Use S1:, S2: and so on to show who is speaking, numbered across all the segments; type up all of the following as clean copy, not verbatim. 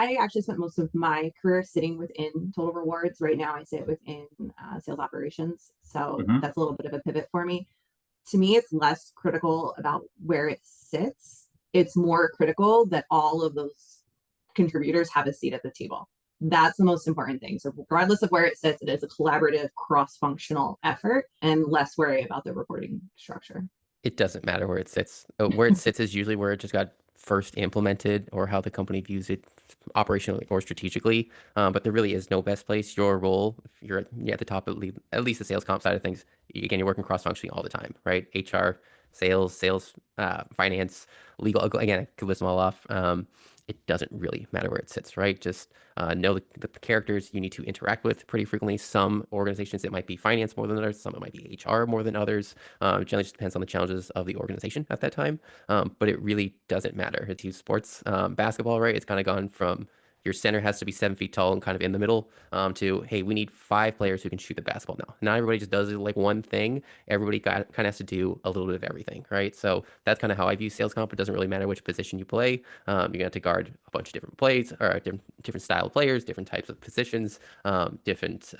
S1: I actually spent most of my career sitting within total rewards. Right now, I sit within sales operations. So
S2: Hmm.
S1: that's a little bit of a pivot for me. To me, it's less critical about where it sits. It's more critical that all of those contributors have a seat at the table. That's the most important thing. So, regardless of where it sits, it is a collaborative, cross functional effort and less worry about the reporting structure.
S2: It doesn't matter where it sits. Where it sits is usually where it just got first implemented or how the company views it operationally or strategically. But there really is no best place. Your role, if you're at the top, at least the sales comp side of things, again, you're working cross-functionally all the time, right? HR, sales, finance, legal. Again, I could list them all off. It doesn't really matter where it sits, right? Just know the characters you need to interact with pretty frequently. Some organizations, it might be finance more than others. Some it might be HR more than others. Generally just depends on the challenges of the organization at that time. But it really doesn't matter. It's youth sports. Basketball, right? It's kind of gone from your center has to be 7 feet tall and kind of in the middle to, hey, we need 5 players who can shoot the basketball now. Not everybody just does it like one thing. Everybody kind of has to do a little bit of everything, right? So that's kind of how I view sales comp. It doesn't really matter which position you play. You're going to have to guard a bunch of different plays or different style of players, different types of positions, different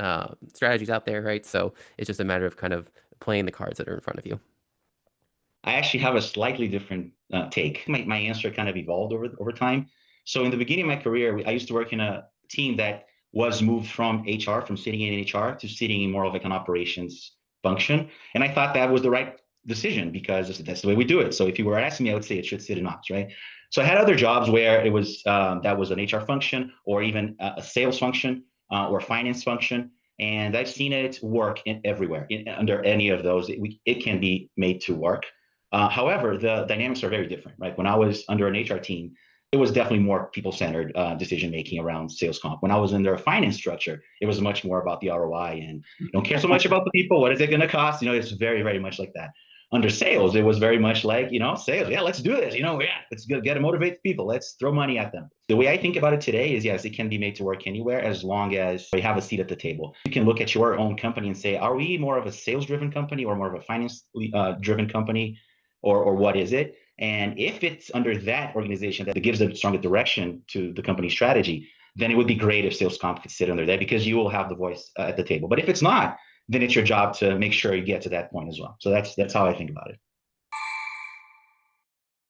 S2: strategies out there, right? So it's just a matter of kind of playing the cards that are in front of you.
S3: I actually have a slightly different take. My answer kind of evolved over time. So in the beginning of my career, I used to work in a team that was moved from HR, from sitting in HR to sitting in more of like an operations function. And I thought that was the right decision because that's the way we do it. So if you were asking me, I would say it should sit in ops, right? So I had other jobs where it was that was an HR function or even a sales function or finance function. And I've seen it work everywhere under any of those. It can be made to work. However, the dynamics are very different, right? When I was under an HR team, it was definitely more people-centered decision making around sales comp. When I was under a finance structure, it was much more about the ROI and you don't care so much about the people. What is it going to cost? It's very, very much like that. Under sales, it was very much like, sales. Yeah, let's do this. Let's get to motivate people. Let's throw money at them. The way I think about it today is, yes, it can be made to work anywhere as long as you have a seat at the table. You can look at your own company and say, are we more of a sales-driven company or more of a finance-driven company? Or what is it? And if it's under that organization that gives a stronger direction to the company strategy, then it would be great if sales comp could sit under that because you will have the voice at the table. But if it's not, then it's your job to make sure you get to that point as well. So that's how I think about it.